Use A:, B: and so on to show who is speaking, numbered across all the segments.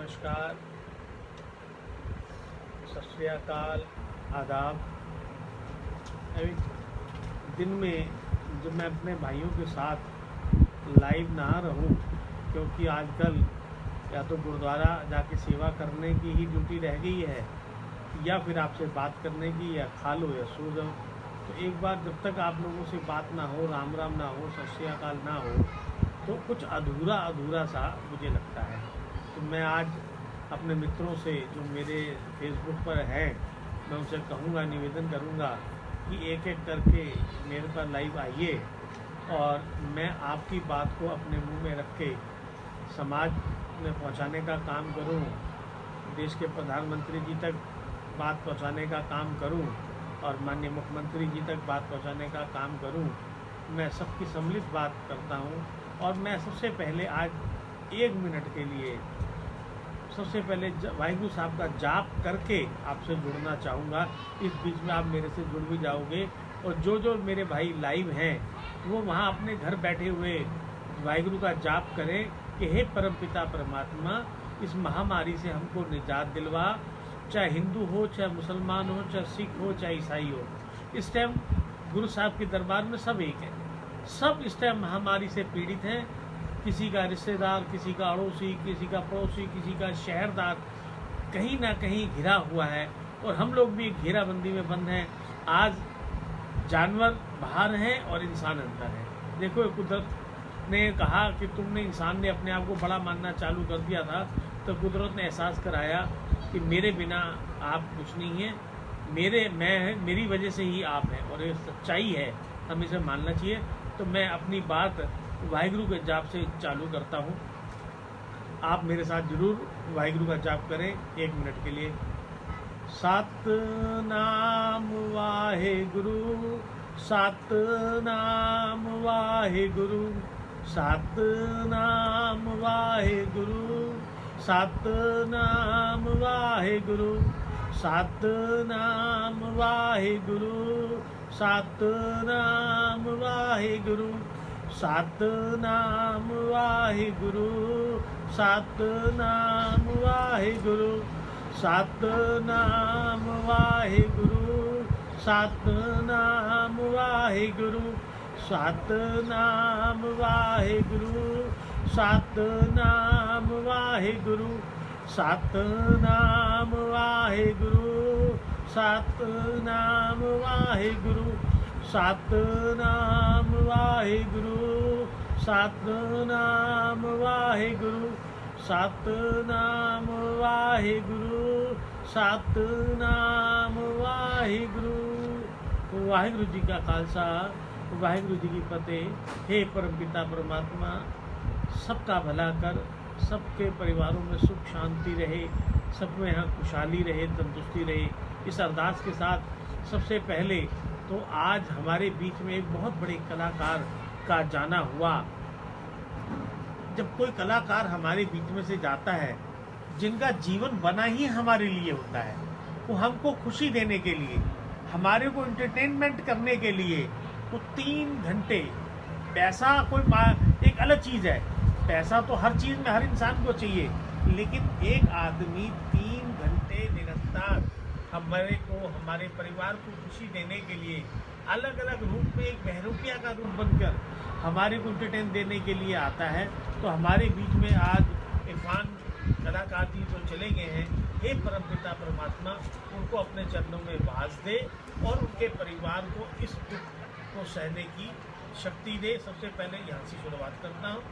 A: नमस्कार, सत श्री अकाल, आदाब। अभी दिन में जब मैं अपने भाइयों के साथ लाइव ना रहूं, क्योंकि आजकल या तो गुरुद्वारा जाके सेवा करने की ही ड्यूटी रह गई है या फिर आपसे बात करने की, या खा लो या सो जाओ। तो एक बार जब तक आप लोगों से बात ना हो, राम राम ना हो, सत श्री अकाल ना हो, तो कुछ अधूरा अधूरा सा मुझे लगता है। तो मैं आज अपने मित्रों से जो मेरे फेसबुक पर हैं, मैं उनसे कहूँगा, निवेदन करूँगा कि एक एक करके मेरे पास लाइव आइए और मैं आपकी बात को अपने मुंह में रख के समाज में पहुँचाने का काम करूँ, देश के प्रधानमंत्री जी तक बात पहुँचाने का काम करूँ और माननीय मुख्यमंत्री जी तक बात पहुँचाने का काम करूँ। मैं सबकी सम्मिलित बात करता हूँ और मैं सबसे पहले आज 1 मिनट के लिए सबसे पहले वाहिगुरु साहब का जाप करके आपसे जुड़ना चाहूँगा। इस बीच में आप मेरे से जुड़ भी जाओगे और जो मेरे भाई लाइव हैं वो वहाँ अपने घर बैठे हुए वाहिगुरु का जाप करें कि हे परमपिता परमात्मा, इस महामारी से हमको निजात दिलवा। चाहे हिंदू हो, चाहे मुसलमान हो, चाहे सिख हो, चाहे ईसाई हो, इस टाइम गुरु साहब के दरबार में सब एक है। सब इस टाइम महामारी से पीड़ित हैं। किसी का रिश्तेदार, किसी का अड़ोसी, किसी का पड़ोसी, किसी का शहरदार कहीं ना कहीं घिरा हुआ है और हम लोग भी घेराबंदी में बंद हैं। आज जानवर बाहर हैं और इंसान अंदर है। देखो, कुदरत ने कहा कि इंसान ने अपने आप को बड़ा मानना चालू कर दिया था, तो कुदरत ने एहसास कराया कि मेरे बिना आप कुछ नहीं है, मेरी वजह से ही आप हैं और ये सच्चाई है, हम इसे मानना चाहिए। तो मैं अपनी बात वाहिगुरु के जाप से चालू करता हूँ। आप मेरे साथ जरूर वाहिगुरु का जाप करें 1 मिनट के लिए। सतनाम वाहिगुरु, सतनाम वाहिगुरु, सतनाम वाहिगुरु, सतनाम वाहिगुरु, सतनाम वाहिगुरु, सतनाम वाहिगुरु, सतनाम वाहिगुरु, सतनाम वाहिगुरु, सतनाम वाहिगुरु, सतनाम वाहिगुरु, सतनाम वाहिगुरु, सतनाम वाहिगुरु, सतनाम वाहिगुरु, सतनाम वाहिगुरु, सतनाम वाहिगुरु, सतनाम वाहिगुरु, सतनाम वाहिगुरु, सतनाम वाहिगुरु। वाहिगुरु जी का खालसा, वाहिगुरु जी की फतेह। हे परमपिता परमात्मा, सबका भला कर, सबके परिवारों में सुख शांति रहे, सब में यहाँ खुशहाली रहे, तंदुरुस्ती रहे। इस अरदास के साथ सबसे पहले तो आज हमारे बीच में एक बहुत बड़े कलाकार का जाना हुआ। जब कोई कलाकार हमारे बीच में से जाता है, जिनका जीवन बना ही हमारे लिए होता है, वो हमको खुशी देने के लिए, हमारे को एंटरटेनमेंट करने के लिए, वो 3 घंटे, पैसा कोई एक अलग चीज़ है, पैसा तो हर चीज़ में हर इंसान को चाहिए, लेकिन एक आदमी 3 घंटे निरंतर हमारे परिवार को खुशी देने के लिए अलग अलग रूप में एक बहरूपिया का रूप बनकर हमारे को एंटरटेन देने के लिए आता है। तो हमारे बीच में आज इरफान कलाकार जी जो चले गए हैं, हे परमपिता परमात्मा, उनको अपने चरणों में वास दे और उनके परिवार को इस दुख को सहने की शक्ति दे। सबसे पहले यहाँ से शुरुआत करता हूँ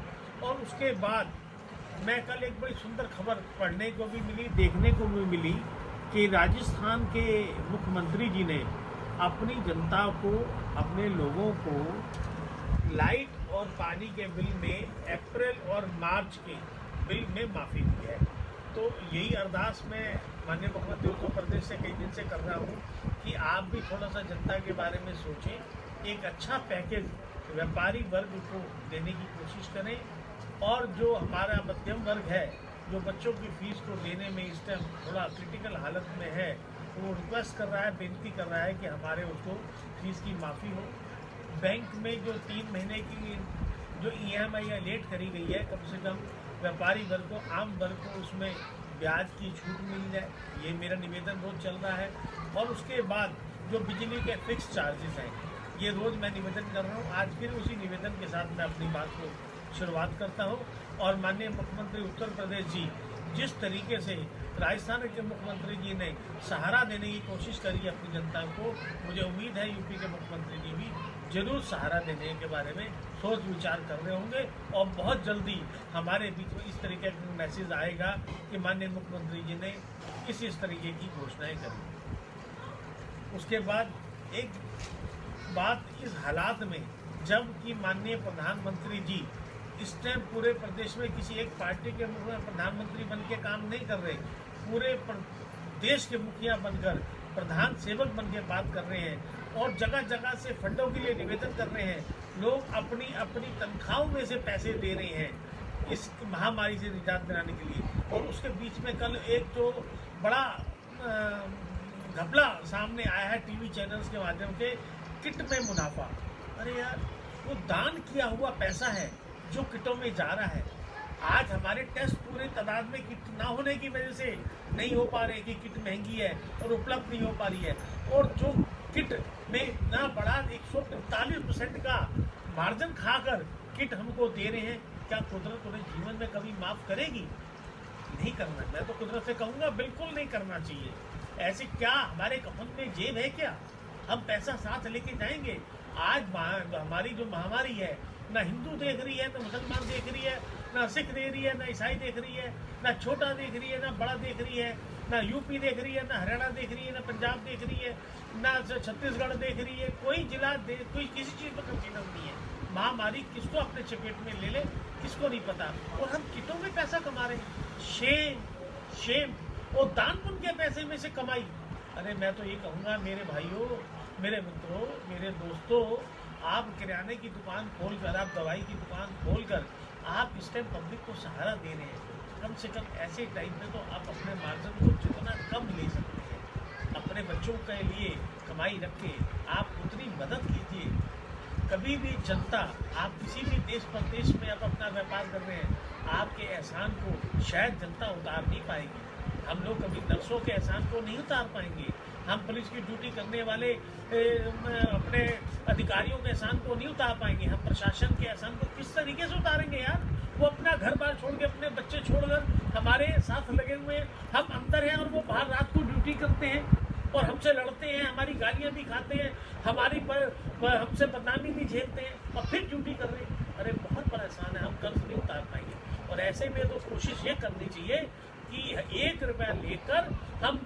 A: और उसके बाद मैं कल एक बड़ी सुंदर खबर पढ़ने को भी मिली, देखने को भी मिली कि राजस्थान के मुख्यमंत्री जी ने अपनी जनता को, अपने लोगों को लाइट और पानी के बिल में अप्रैल और मार्च के बिल में माफ़ी दी है। तो यही अरदास मैं माननीय मुख्यमंत्री उत्तर प्रदेश से कई दिन से कर रहा हूँ कि आप भी थोड़ा सा जनता के बारे में सोचें, एक अच्छा पैकेज व्यापारी वर्ग को देने की कोशिश करें और जो हमारा मध्यम वर्ग है, जो बच्चों की फीस को देने में इस टाइम थोड़ा क्रिटिकल हालत में है, वो रिक्वेस्ट कर रहा है, बेनती कर रहा है कि हमारे उसको फीस की माफ़ी हो। बैंक में जो 3 महीने की जो EMI लेट करी गई है, कम से कम व्यापारी वर्ग को, आम वर्ग को उसमें ब्याज की छूट मिल जाए, ये मेरा निवेदन रोज चल रहा है। और उसके बाद जो बिजली के फिक्स चार्जेस हैं, ये रोज़ मैं निवेदन कर रहा हूँ। आज फिर उसी निवेदन के साथ मैं अपनी बात को शुरुआत करता हूँ। और माननीय मुख्यमंत्री उत्तर प्रदेश जी जिस तरीके से राजस्थान के मुख्यमंत्री जी ने सहारा देने की कोशिश करी है अपनी जनता को, मुझे उम्मीद है यूपी के मुख्यमंत्री जी भी जरूर सहारा देने के बारे में सोच विचार कर रहे होंगे। और बहुत जल्दी हमारे बीच में इस तरीके का मैसेज आएगा कि माननीय मुख्यमंत्री जी ने इस तरीके की घोषणाएं करी। उसके बाद एक बात, इस हालात में जब कि माननीय प्रधानमंत्री जी इस टाइम पूरे प्रदेश में किसी एक पार्टी के प्रधानमंत्री बन के काम नहीं कर रहे, पूरे देश के मुखिया बनकर, प्रधान सेवक बन के बात कर रहे हैं और जगह जगह से फंडों के लिए निवेदन कर रहे हैं। लोग अपनी अपनी तनख्वाहों में से पैसे दे रहे हैं इस महामारी से निजात दिलाने के लिए। और उसके बीच में कल एक जो बड़ा घपला सामने आया है टीवी चैनल्स के माध्यम से, किट में मुनाफा। अरे यार, वो दान किया हुआ पैसा है जो किटों में जा रहा है। आज हमारे टेस्ट पूरे तादाद में किट ना होने की वजह से नहीं हो पा रहे कि किट महंगी है और उपलब्ध नहीं हो पा रही है। और जो किट में इतना बड़ा 145% का मार्जिन खाकर किट हमको दे रहे हैं, क्या कुदरत उन्हें जीवन में कभी माफ करेगी? नहीं करना। मैं तो कुदरत से कहूँगा बिल्कुल नहीं करना चाहिए। ऐसे क्या हमारे कफन में जेब है क्या? हम पैसा साथ लेके जाएंगे? आज हमारी जो महामारी है, ना हिंदू देख रही है, ना मुसलमान देख रही है, ना सिख देख रही है, ना ईसाई देख रही है, ना छोटा देख रही है, ना बड़ा देख रही है, ना यूपी देख रही है, ना हरियाणा देख रही है, ना पंजाब देख रही है, ना छत्तीसगढ़ देख रही है। कोई जिला कोई किसी चीज़ पर कंसीडर नहीं है। महामारी किसको अपने चपेट में ले ले किसको नहीं पता, और हम किटों में पैसा कमा रहे हैं। शेम। और दान पुण्य के पैसे में से कमाई। अरे मैं तो ये कहूँगा मेरे भाइयों, मेरे मित्रों, मेरे दोस्तों, आप किराने की दुकान खोलकर, आप दवाई की दुकान खोलकर आप इस टाइम पब्लिक को सहारा दे रहे हैं। कम से कम ऐसे टाइम में तो आप अपने मार्जिन को जितना कम ले सकते हैं, अपने बच्चों के लिए कमाई रख के आप उतनी मदद कीजिए। कभी भी जनता, आप किसी भी देश प्रदेश में आप अपना व्यापार कर रहे हैं, आपके एहसान को शायद जनता उतार नहीं पाएगी। हम लोग कभी नर्सों के एहसान को नहीं उतार पाएंगे। हम पुलिस की ड्यूटी करने वाले अपने अधिकारियों के एहसान को नहीं उतार पाएंगे। हम प्रशासन के एहसान को किस तरीके से उतारेंगे यार? वो अपना घर बार छोड़ के, अपने बच्चे छोड़कर हमारे साथ लगे हुए हैं। हम अंदर हैं और वो बाहर रात को ड्यूटी करते हैं और हमसे लड़ते हैं, हमारी गालियाँ भी खाते हैं, हमारी हमसे बदनामी भी झेलते हैं और फिर ड्यूटी कर रहे हैं। अरे बहुत परेशान है, हम कर्ज नहीं उतार पाएंगे। और ऐसे में तो कोशिश ये करनी चाहिए कि 1 रुपया लेकर हम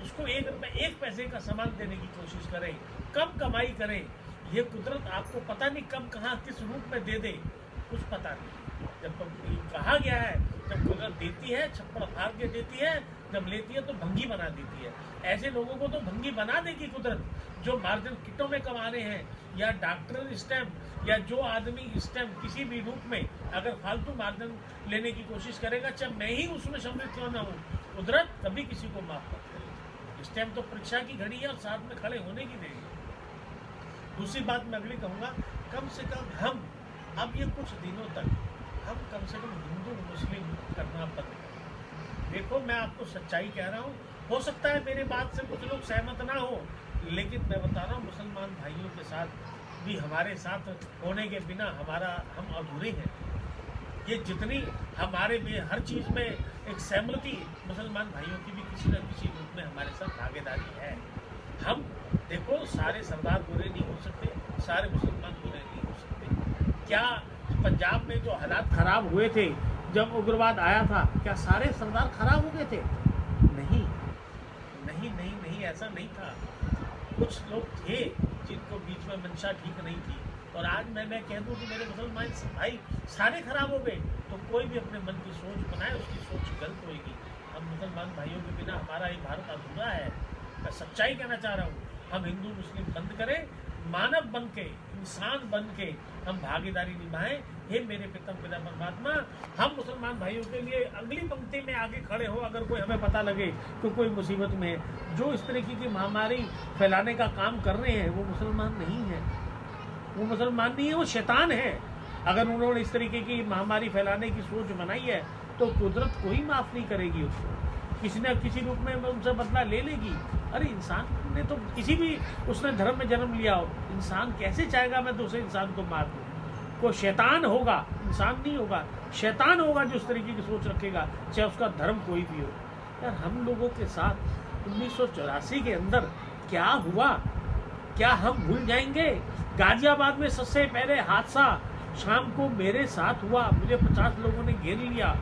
A: उसको 1 रुपये 1 पैसे का सामान देने की कोशिश करें, कम कमाई करें। ये कुदरत आपको पता नहीं कब कहाँ किस रूप में दे दे, कुछ पता नहीं। जब कहा गया है, जब कुदरत देती है छप्पड़ फाड़ के देती है, जब लेती है तो भंगी बना देती है। ऐसे लोगों को तो भंगी बना देगी कुदरत, जो मार्जिन किटों में कमा रहे हैं, या डॉक्टर स्टैम्प, या जो आदमी स्टैम्प किसी भी रूप में अगर फालतू मार्जिन लेने की कोशिश करेगा, चाहे मैं ही उसमें सम्मिलित क्यों ना हूँ, कुदरत कभी किसी को माफ कर देगी। इस टाइम तो परीक्षा की घड़ी है और साथ में खड़े होने की देगी। दूसरी बात मैं अगली कहूँगा, कम से कम हम अब ये कुछ दिनों तक हम कम से कम हिंदू मुस्लिम करना बंद करें। देखो, मैं आपको सच्चाई कह रहा हूँ, हो सकता है मेरे बात से कुछ लोग सहमत ना हो, लेकिन मैं बता रहा हूँ मुसलमान भाइयों के साथ भी हमारे साथ होने के बिना हम अधूरे हैं। ये जितनी हमारे में हर चीज़ में एक सहमति, मुसलमान भाइयों की भी किसी न किसी रूप में हमारे साथ भागीदारी है। हम देखो, सारे सरदार बुरे नहीं हो सकते, सारे मुसलमान बुरे नहीं हो सकते। क्या पंजाब में जो हालात खराब हुए थे जब उग्रवाद आया था, क्या सारे सरदार खराब हो गए थे? नहीं नहीं नहीं नहीं, ऐसा नहीं था। कुछ लोग थे जिनको बीच में मंशा ठीक नहीं थी। और आज मैं कह दूं कि मेरे मुसलमान भाई सारे खराब हो गए, तो कोई भी अपने मन की सोच बनाए, उसकी सोच गलत होगी। हम मुसलमान भाइयों के बिना हमारा ये भारत अधूरा है। मैं सच्चाई कहना चाह रहा हूँ, हम हिंदू मुस्लिम बंद करें, मानव बन के, इंसान बन के हम भागीदारी निभाएं। हे मेरे पिता परमात्मा, हम मुसलमान भाइयों के लिए अगली पंक्ति में आगे खड़े हो। अगर कोई हमें पता लगे तो कोई मुसीबत में है, जो इस तरीके की महामारी फैलाने का काम कर रहे हैं, वो मुसलमान नहीं है, वो मुसलमान नहीं है, वो शैतान है। अगर उन्होंने इस तरीके की महामारी फैलाने की सोच बनाई है तो कुदरत कोई माफ़ नहीं करेगी उसको, किसी न किसी रूप में उनसे बदला ले लेगी। अरे इंसान ने तो किसी भी उसने धर्म में जन्म लिया हो, इंसान कैसे चाहेगा मैं दूसरे इंसान को मार दूँ? कोई शैतान होगा, इंसान नहीं होगा, शैतान होगा जो उस तरीके की सोच रखेगा, चाहे उसका धर्म कोई भी हो। यार हम लोगों के साथ 1984 के अंदर क्या हुआ, क्या हम भूल जाएंगे? गाजियाबाद में सबसे पहले हादसा शाम को मेरे साथ हुआ, मुझे 50 लोगों ने घेर लिया,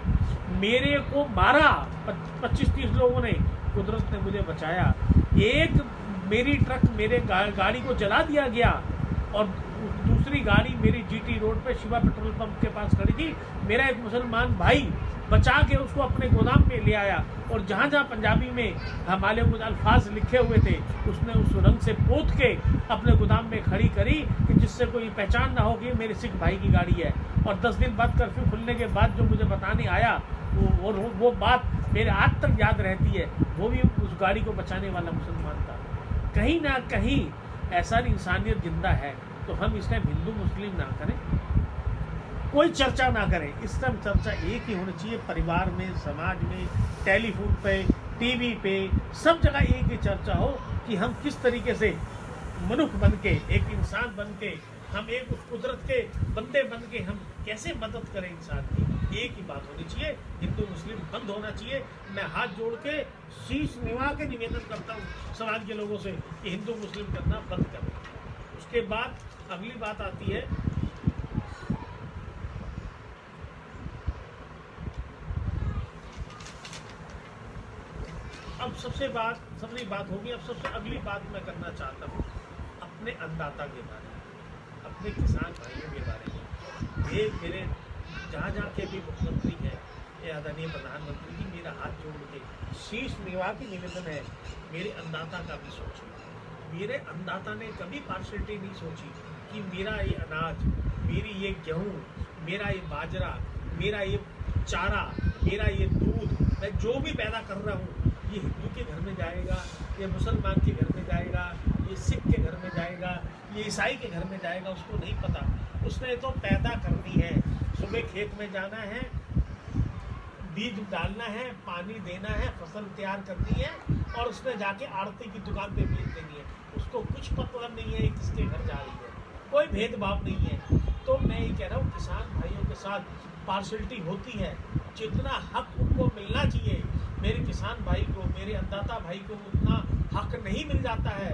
A: मेरे को मारा 25-30 लोगों ने, कुदरत ने मुझे बचाया। एक मेरी ट्रक मेरे गाड़ी को जला दिया गया और दूसरी गाड़ी मेरी जीटी रोड पे शिवा पेट्रोल पंप के पास खड़ी थी। मेरा एक मुसलमान भाई बचा के उसको अपने गोदाम में ले आया और जहाँ जहाँ पंजाबी में हमारे कुछ अल्फाज लिखे हुए थे उसने उस रंग से पोत के अपने गोदाम में खड़ी करी कि जिससे कोई पहचान ना हो कि मेरे सिख भाई की गाड़ी है। और 10 दिन बाद कर्फ्यू खुलने के बाद जो मुझे बताने आया वो बात मेरे आज तक याद रहती है। वो भी उस गाड़ी को बचाने वाला मुसलमान था। कहीं ना कहीं ऐसा इंसानियत जिंदा है, तो हम इस टाइम हिंदू मुस्लिम ना करें, कोई चर्चा ना करें। इस टाइम चर्चा एक ही होनी चाहिए, परिवार में, समाज में, टेलीफोन पे, टीवी पे, सब जगह एक ही चर्चा हो कि हम किस तरीके से मनुष्य बन के, एक इंसान बन के, हम एक उस कुदरत के बंदे बन के हम कैसे मदद करें इंसान की। एक ही बात होनी चाहिए, हिंदू मुस्लिम बंद होना चाहिए। मैं हाथ जोड़ के शीश निवा के निवेदन करता हूँ समाज के लोगों से कि हिंदू मुस्लिम करना बंद करें। उसके बाद अगली बात आती है, अब सबसे बात होगी। अब सबसे अगली बात मैं करना चाहता हूँ अपने अन्नदाता के बारे में, अपने किसान भाइयों के बारे में। ये मेरे जहाँ के भी मुख्यमंत्री हैं या आदरणीय प्रधानमंत्री जी, मेरा हाथ जोड़ के शीश निवा की निवेदन है, मेरे अन्नदाता का भी सोचो। मेरे अन्नदाता ने कभी पार्शलिटी नहीं सोची कि मेरा ये अनाज, मेरी ये गेहूँ, मेरा ये बाजरा, मेरा ये चारा, मेरा ये दूध, मैं जो भी पैदा कर रहा हूँ ये हिंदू के घर में जाएगा, ये मुसलमान के घर में जाएगा, ये सिख के घर में जाएगा, ये ईसाई के घर में जाएगा, उसको नहीं पता। उसने तो पैदा करनी है, सुबह खेत में जाना है, बीज डालना है, पानी देना है, फसल तैयार करनी है और उसमें जाके आड़ती की दुकान पे बेच देनी है। उसको कुछ मतलब नहीं है किसके घर जा रही है, कोई भेदभाव नहीं है। तो मैं ये कह रहा हूँ किसान भाइयों के साथ पार्शलिटी होती है, जितना हक उनको मिलना चाहिए मेरे किसान भाई को, मेरे अन्नदाता भाई को उतना हक नहीं मिल जाता है।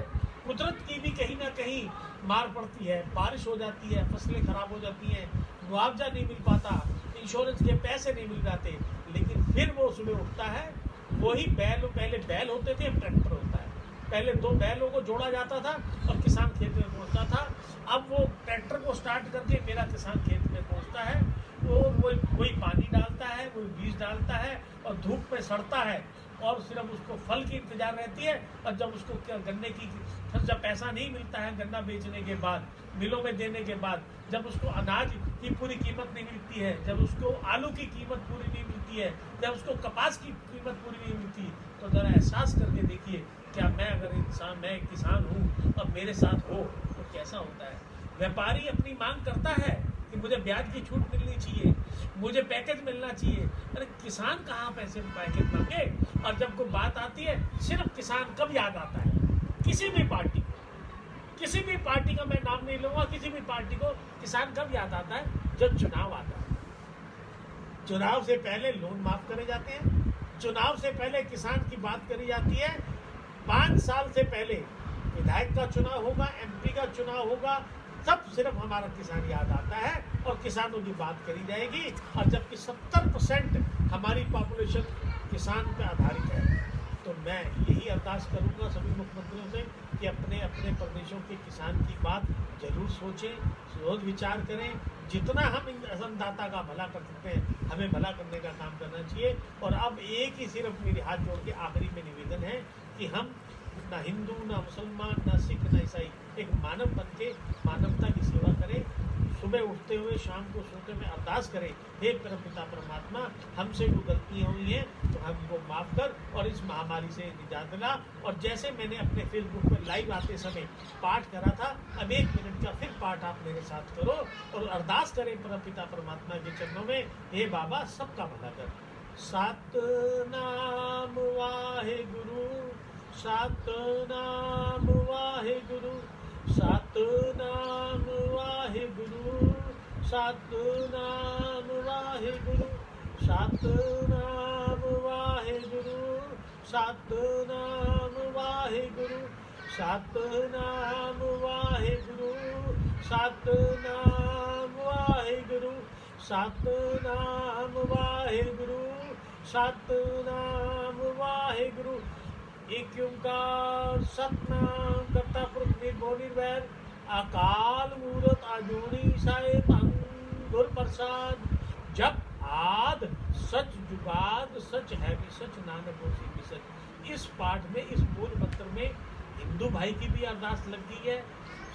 A: कुदरत की भी कहीं ना कहीं मार पड़ती है, बारिश हो जाती है, फसलें खराब हो जाती हैं, मुआवजा नहीं मिल पाता, इंश्योरेंस के पैसे नहीं मिल जाते, लेकिन फिर वो सुबह उठता है, वही पहले बैल होते थे, अब ट्रैक्टर होता है। पहले 2 बैलों को जोड़ा जाता था और किसान खेत में पहुंचता था, अब वो ट्रैक्टर को स्टार्ट करके मेरा किसान खेत में पहुंचता है, वही पानी डालता है, वही बीज डालता है और धूप में सड़ता है और सिर्फ उसको फल की इंतजार रहती है। और जब उसको गन्ने की जब पैसा नहीं मिलता है, गन्ना बेचने के बाद, मिलों में देने के बाद, जब उसको अनाज की पूरी कीमत नहीं मिलती है, जब उसको आलू की कीमत पूरी नहीं मिलती है, जब उसको कपास की कीमत पूरी नहीं मिलती, तो ज़रा एहसास करके देखिए क्या मैं किसान हूँ और मेरे साथ हो तो कैसा होता है। व्यापारी अपनी मांग करता है कि मुझे ब्याज की छूट मिलनी चाहिए, मुझे पैकेज मिलना चाहिए। अरे किसान कहाँ पैसे पैकेज मांगे? और जब कोई बात आती है, सिर्फ किसान कब याद आता है? किसी भी पार्टी का मैं नाम नहीं लूंगा, किसी भी पार्टी को किसान कब याद आता है? जब चुनाव आता है। चुनाव से पहले लोन माफ करे जाते हैं, चुनाव से पहले किसान की बात करी जाती है, 5 साल से पहले विधायक का चुनाव होगा, MP का चुनाव होगा, तब सिर्फ हमारा किसान याद आता है और किसानों की बात करी जाएगी। और जबकि 70% हमारी पॉपुलेशन किसान पर आधारित है। तो मैं यही अरदास करूंगा सभी मुख्यमंत्रियों से कि अपने अपने प्रदेशों के किसान की बात जरूर सोचें, सोच विचार करें। जितना हम अन्नदाता का भला कर सकते हैं, हमें भला करने का काम करना चाहिए। और अब एक ही सिर्फ मेरे हाथ जोड़ के आखिरी में निवेदन है कि हम ना हिंदू, ना मुसलमान, ना सिख, ना ईसाई, एक मानव बन के मानवता की सेवा करें। सुबह उठते हुए शाम को सोते में अरदास करें, हे परमपिता परमात्मा, हमसे जो गलतियाँ हुई हैं तो हमको माफ़ कर और इस महामारी से निजात दिला। और जैसे मैंने अपने फेसबुक पर लाइव आते समय पाठ करा था, अब 1 मिनट का फिर पाठ आप मेरे साथ करो और अरदास करें परमपिता परमात्मा के चरणों में, हे बाबा सबका भला कर। सतनाम वाहेगुरु, सतनाम वाहेगुरु, सतनाम वाहेगुरु, सतनाम वाहेगुरु, सतनाम वाहेगुरु, सतनाम वाहेगुरु, सतनाम वाहेगुरु, सतनाम वाहेगुरु, सतनाम वाहेगुरु, सतनाम वाहेगुरु। एक ओंकार सतनाम करता पुरख निर्भो निर्वैर अकाल मूरत अजूनी साहेब अंगुर प्रसाद। जब आद सच जुगाद सच है भी सच, नानक होसी भी सच। इस पाठ में, इस मूल मंत्र में हिंदू भाई की भी अरदास लग गई है,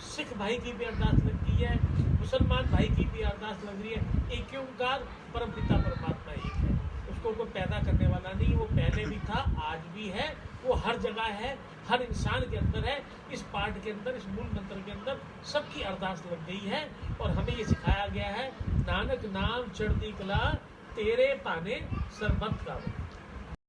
A: सिख भाई की भी अरदास लग गई है, मुसलमान भाई की भी अरदास लग रही है। एक ओंकार परम पिता परमात्मा एक है, उसको कोई पैदा करने वाला नहीं, वो पहले भी था, आज भी है, वो हर जगह है, हर इंसान के अंदर है। इस पाठ के अंदर, इस मूल मंत्र के अंदर सबकी अरदास लग गई है और हमें ये सिखाया गया है, नानक नाम चढ़ती कला तेरे पाने सरबत का।